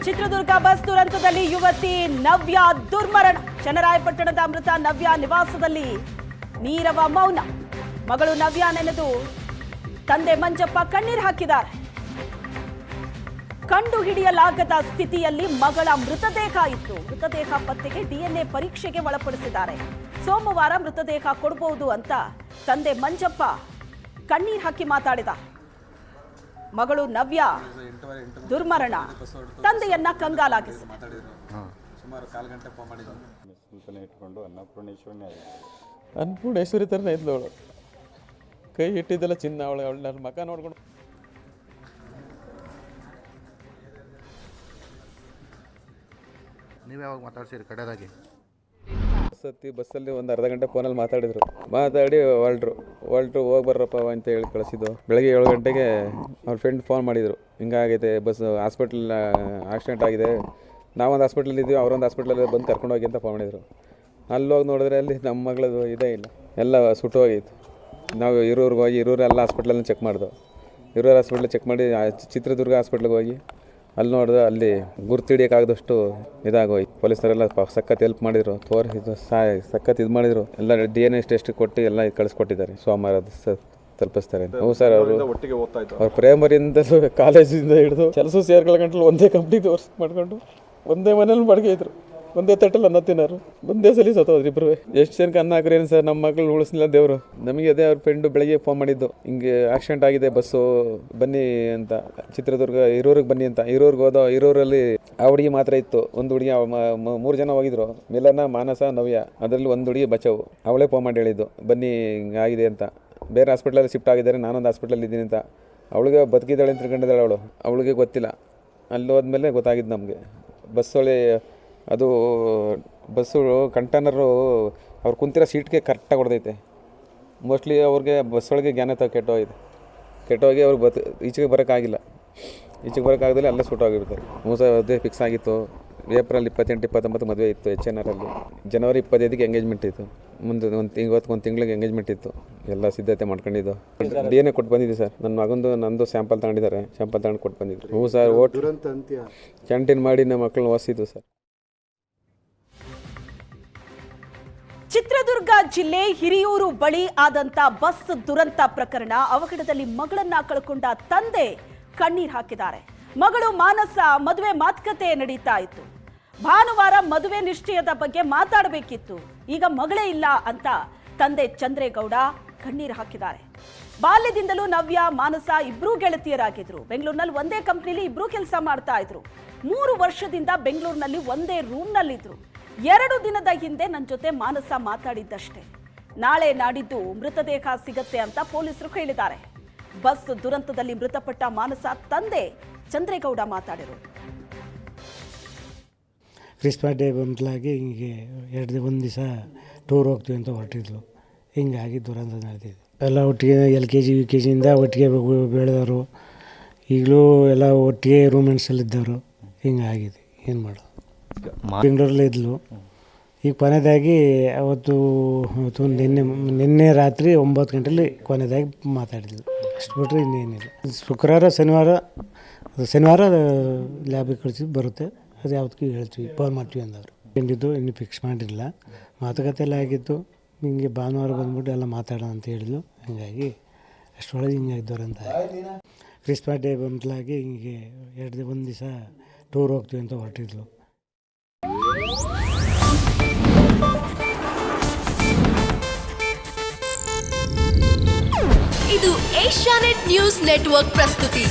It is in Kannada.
ಚಿತ್ರದುರ್ಗ ಬಸ್ ದುರಂತದಲ್ಲಿ ಯುವತಿ ನವ್ಯ ದುರ್ಮರಣ. ಚನ್ನರಾಯಪಟ್ಟಣದ ಮೃತ ನವ್ಯ ನಿವಾಸದಲ್ಲಿ ನೀರವ ಮೌನ. ಮಗಳು ನವ್ಯ ನೆನೆದು ತಂದೆ ಮಂಜಪ್ಪ ಕಣ್ಣೀರು ಹಾಕಿದ್ದಾರೆ. ಕಂಡು ಹಿಡಿಯಲಾಗದ ಸ್ಥಿತಿಯಲ್ಲಿ ಮಗಳ ಮೃತದೇಹ ಇತ್ತು. ಮೃತದೇಹ ಪತ್ತೆಗೆ ಡಿಎನ್ಎ ಪರೀಕ್ಷೆಗೆ ಒಳಪಡಿಸಿದ್ದಾರೆ. ಸೋಮವಾರ ಮೃತದೇಹ ಕೊಡಬಹುದು ಅಂತ ತಂದೆ ಮಂಜಪ್ಪ ಕಣ್ಣೀರು ಹಾಕಿ ಮಾತಾಡಿದ. ಮಗಳು ನವ್ಯ ದುರ್ಮರಣ ತಂದೆಯನ್ನ ಕಂಗಾಲಾಗಿಸಿ ಅನ್ನಪೂರ್ಣೇಶ್ವರಿ ಥರನೇ ಇದ್ಲು ಅವಳು. ಕೈ ಇಟ್ಟಿದ್ದೆಲ್ಲ ಚಿನ್ನ. ಅವಳು ನನ್ನ ಮಕ ನೋಡ್ಕೊಂಡು ನೀವು ಯಾವಾಗ ಮಾತಾಡ್ಸಿರಿ ಕಡೆದಾಗಿ? ಬಸ್ಸಲ್ಲಿ ಒಂದು ಅರ್ಧ ಗಂಟೆ ಫೋನಲ್ಲಿ ಮಾತಾಡಿ ಹೊರಟು ಹೋಗಿ ಬರ್ರಪ್ಪ ಅಂತ ಹೇಳಿ ಕಳಿಸಿದ್ದು. ಬೆಳಗ್ಗೆ 7 ಗಂಟೆಗೆ ಅವ್ರ ಫ್ರೆಂಡ್ ಫೋನ್ ಮಾಡಿದರು, ಹಿಂಗಾಗೈತೆ ಬಸ್ ಹಾಸ್ಪಿಟ್ಲ್ ಆಕ್ಸಿಡೆಂಟ್ ಆಗಿದೆ, ನಾವೊಂದು ಹಾಸ್ಪಿಟ್ಲಲ್ಲಿ ಇದ್ದೀವಿ, ಅವರೊಂದು ಹಾಸ್ಪಿಟ್ಲಲ್ಲಿ ಬಂದು ಕರ್ಕೊಂಡು ಹೋಗಿ ಅಂತ ಫೋನ್ ಮಾಡಿದರು. ಅಲ್ಲಿ ಹೋಗಿ ನೋಡಿದ್ರೆ ಅಲ್ಲಿ ನಮ್ಮ ಮಗಳದು ಇದೇ ಇಲ್ಲ, ಎಲ್ಲ ಸುಟ್ಟು ಹೋಗಿತ್ತು. ನಾವು ಇರೋರ್ಗೆ ಹೋಗಿ ಇರೋರೆಲ್ಲ ಹಾಸ್ಪಿಟ್ಲಲ್ಲಿ ಚೆಕ್ ಮಾಡಿದೆವು. ಇರೋರು ಹಾಸ್ಪಿಟ್ಲ್ ಚೆಕ್ ಮಾಡಿ ಚಿತ್ರದುರ್ಗ ಹಾಸ್ಪಿಟ್ಲಿಗೆ ಹೋಗಿ ಅಲ್ಲಿ ನೋಡಿದ್ರೆ ಅಲ್ಲಿ ಗುರ್ತಿಡಿಯೋಕ್ಕಾಗದಷ್ಟು ಇದಾಗೋಯ್ತು. ಪೊಲೀಸರೆಲ್ಲ ಸಖತ್ ಹೆಲ್ಪ್ ಮಾಡಿದರು, ತೋರಿಸಿದ್ದು ಸಖತ್ ಇದು ಮಾಡಿದರು. ಎಲ್ಲ DNA ಟೆಸ್ಟ್ ಕೊಟ್ಟು ಎಲ್ಲ ಕಳಿಸ್ಕೊಟ್ಟಿದ್ದಾರೆ. ಸೋಮವಾರ ತಲುಪಿಸ್ತಾರೆ. ಹ್ಞೂ ಸರ್, ಅವ್ರು ಪ್ರೈಮರಿಯಿಂದಲೂ ಕಾಲೇಜಿಂದ ಹಿಡಿದು ಕೆಲಸ ಸೇರ್ಕೊಳ್ಳೋ ಒಂದೇ ಕಂಪ್ನಿಗೆ ವರ್ಕ್ ಮಾಡ್ಕೊಂಡು ಒಂದೇ ಮನೇಲಿ ಮಡ್ಗೆ ಇದ್ರು, ಒಂದೇ ತಟ್ಟಲ್ಲಿ ಅನ್ನ ತಿನ್ನೋರು, ಒಂದೇ ಸಲ ಸತ್ತೋದ್ರು ಇಬ್ಬರು. ಎಷ್ಟು ಜನಕ್ಕೆ ಅನ್ನ ಹಾಕ್ರಿ ಏನು ಸರ್, ನಮ್ಮ ಮಕ್ಕಳು ಉಳಿಸ್ಲಿಲ್ಲ ದೇವರು. ನಮಗೆ ಅದೇ ಅವ್ರ ಫ್ರೆಂಡು ಬೆಳಗ್ಗೆ ಫೋನ್ ಮಾಡಿದ್ದು, ಹಿಂಗೆ ಆಕ್ಸಿಡೆಂಟ್ ಆಗಿದೆ ಬಸ್ಸು ಬನ್ನಿ ಅಂತ, ಚಿತ್ರದುರ್ಗ ಇರೋರಿಗೆ ಬನ್ನಿ ಅಂತ. ಇರೋರಿಗೆ ಹೋದೋ, ಇರೋರಲ್ಲಿ ಆ ಹುಡುಗಿ ಮಾತ್ರ ಇತ್ತು. ಒಂದು ಹುಡುಗಿ 3 ಜನ ಹೋಗಿದ್ರು, ಮಿಲನ, ಮಾನಸ, ನವ್ಯ. ಅದರಲ್ಲಿ ಒಂದು ಹುಡುಗಿ ಬಚಾವು. ಅವಳೇ ಫೋನ್ ಮಾಡಿ ಹೇಳಿದ್ದು ಬನ್ನಿ ಹಿಂಗೆ ಆಗಿದೆ ಅಂತ. ಬೇರೆ ಹಾಸ್ಪಿಟ್ಲಲ್ಲಿ ಶಿಫ್ಟ್ ಆಗಿದ್ದಾರೆ, ನಾನೊಂದು ಹಾಸ್ಪಿಟ್ಲಲ್ಲಿ ಇದ್ದೀನಿ ಅಂತ. ಅವಳಿಗೆ ಬದುಕಿದ್ದಾಳೆ ಅಂತ ತಿಳ್ಕೊಂಡಿದ್ದಾಳೆ ಅವಳು, ಅವಳಿಗೆ ಗೊತ್ತಿಲ್ಲ. ಅಲ್ಲಿ ಹೋದ್ಮೇಲೆ ಗೊತ್ತಾಗಿದ್ದು ನಮಗೆ. ಬಸ್ಸೊಳಗೆ ಅದು ಬಸ್ಸು ಕಂಟೈನರು ಅವ್ರು ಕುಂತಿರೋ ಸೀಟ್ಗೆ ಕರೆಕ್ಟಾಗಿ ಹೊಡೆದೈತೆ. ಮೋಸ್ಟ್ಲಿ ಅವ್ರಿಗೆ ಬಸ್ಸೊಳಗೆ ಜ್ಞಾನ ಕೆಟ್ಟೋಗಿ ಅವ್ರಿಗೆ ಈಚೆಗೆ ಬರೋಕ್ಕಾಗಿಲ್ಲ. ಈಚೆಗೆ ಬರೋಕ್ಕಾಗದಲ್ಲಿ ಅಲ್ಲೇ ಸುಟ್ಟೋಗಿರ್ತಾರೆ. ಅದೇ ಫಿಕ್ಸ್ ಆಗಿತ್ತು. ಏಪ್ರಿಲ್ 28-29 ಮದುವೆ ಇತ್ತು HNRಲ್ಲಿ. ಜನವರಿ 25ಗೆ ಎಂಗೇಜ್ಮೆಂಟ್ ಇತ್ತು. ಮುಂದೆ ಒಂದು ತಿಂಗಳಿಗೆ ಎಂಗೇಜ್ಮೆಂಟ್ ಇತ್ತು. ಎಲ್ಲ ಸಿದ್ಧತೆ ಮಾಡ್ಕೊಂಡಿದ್ದು. DNA ಕೊಟ್ಟು ಬಂದಿದ್ದೆ ಸರ್. ನನ್ನ ಮಗಂದು ನಂದು ಸ್ಯಾಂಪಲ್ ತಗೊಂಡಿದ್ದಾರೆ. ಸ್ಯಾಂಪಲ್ ತಗೊಂಡು ಕೊಟ್ಟು ಬಂದಿದ್ರು. ಹ್ಞೂ ಸರ್, ಕ್ಯಾಂಟೀನ್ ಮಾಡಿ ನಮ್ಮ ಮಕ್ಕಳನ್ನ ಓದಿಸಿದ್ದು ಸರ್. ಚಿತ್ರದುರ್ಗ ಜಿಲ್ಲೆ ಹಿರಿಯೂರು ಬಳಿ ಆದಂತ ಬಸ್ ದುರಂತ ಪ್ರಕರಣ. ಅವಘಡದಲ್ಲಿ ಮಗಳನ್ನ ಕಳ್ಕೊಂಡ ತಂದೆ ಕಣ್ಣೀರು ಹಾಕಿದ್ದಾರೆ. ಮಗಳು ಮಾನಸ ಮದುವೆ ಮಾತುಕತೆ ನಡೀತಾ ಇತ್ತು. ಭಾನುವಾರ ಮದುವೆ ನಿಶ್ಚಯದ ಬಗ್ಗೆ ಮಾತಾಡಬೇಕಿತ್ತು. ಈಗ ಮಗಳೇ ಇಲ್ಲ ಅಂತ ತಂದೆ ಚಂದ್ರೇಗೌಡ ಕಣ್ಣೀರು ಹಾಕಿದ್ದಾರೆ. ಬಾಲ್ಯದಿಂದಲೂ ನವ್ಯ, ಮಾನಸ ಇಬ್ರೂ ಗೆಳತಿಯರಾಗಿದ್ರು. ಬೆಂಗಳೂರಿನಲ್ಲಿ ಒಂದೇ ಕಂಪ್ನಿಲಿ ಇಬ್ರೂ ಕೆಲಸ ಮಾಡ್ತಾ ಇದ್ರು. 3 ವರ್ಷದಿಂದ ಬೆಂಗಳೂರಿನಲ್ಲಿ ಒಂದೇ ರೂಮ್ನಲ್ಲಿದ್ರು. 2 ದಿನದ ಹಿಂದೆ ನನ್ನ ಜೊತೆ ಮಾನಸ ಮಾತಾಡಿದ್ದಷ್ಟೇ. ನಾಳೆ ನಾಡಿದ್ದು ಮೃತದೇಹ ಸಿಗತ್ತೆ ಅಂತ ಪೊಲೀಸರು ಹೇಳಿದ್ದಾರೆ. ಬಸ್ ದುರಂತದಲ್ಲಿ ಮೃತಪಟ್ಟ ಮಾನಸ ತಂದೆ ಚಂದ್ರೇಗೌಡ ಮಾತಾಡಿರೋದು. ಕ್ರಿಸ್ಮಸ್ ಡೇ ಬಂತಲಾಗಿ ಹಿಂಗೆ 1 ದಿವಸ ಟೂರ್ ಹೋಗ್ತೀವಿ ಅಂತ ಹೊರಟಿದ್ಲು. ಹಿಂಗಾಗಿ ದುರಂತ ನಡೆದಿದೆ. ಎಲ್ಲ ಒಟ್ಟಿಗೆ LKG UKGಯಿಂದ ಒಟ್ಟಿಗೆ ಬೆಳೆದವರು, ಈಗಲೂ ಎಲ್ಲ ಒಟ್ಟಿಗೆ ರೂಮೆಂಟ್ಸಲ್ಲಿದ್ದವರು. ಹಿಂಗಾಗಿದೆ, ಏನು ಮಾಡೋದು. ಬೆಂಗಳೂರಲ್ಲೇ ಇದ್ಲು. ಈಗ ಕೊನೆಯದಾಗಿ ಅವತ್ತು ನಿನ್ನೆ ರಾತ್ರಿ 9 ಗಂಟೆಲಿ ಕೊನೆಯದಾಗಿ ಮಾತಾಡಿದ್ಲು. ಅಷ್ಟು ಬಿಟ್ಟರೆ ಇನ್ನೇನಿಲ್ಲ. ಶನಿವಾರ ಲ್ಯಾಬಿಗೆ ಕಳಿಸಿ ಬರುತ್ತೆ, ಅದು ಯಾವತ್ತಿಗೂ ಹೇಳ್ತೀವಿ, ಫೋನ್ ಮಾಡ್ತೀವಿ ಅಂದವರು. ಇನ್ನೂ ಫಿಕ್ಸ್ ಮಾಡಿರಲಿಲ್ಲ. ಮಾತುಕತೆ ಎಲ್ಲ ಆಗಿತ್ತು. ಹಿಂಗೆ ಭಾನುವಾರ ಬಂದ್ಬಿಟ್ಟು ಎಲ್ಲ ಮಾತಾಡೋಣ ಅಂತ ಹೇಳಿದ್ಲು. ಹೀಗಾಗಿ ಅಷ್ಟರೊಳಗೆ ಹಿಂಗಾಗಿದ್ದವ್ರು ಅಂತ. ಕ್ರಿಸ್ಮಸ್ ಡೇ ಬಂತಲಾಗಿ ಹಿಂಗೆ 1 ದಿವಸ ಟೂರ್ ಹೋಗ್ತೀವಿ ಅಂತ ಹೊರಟಿದ್ಲು. ಇದು ಏಷ್ಯಾನೆಟ್ ನ್ಯೂಸ್ ನೆಟ್ವರ್ಕ್ ಪ್ರಸ್ತುತಿ.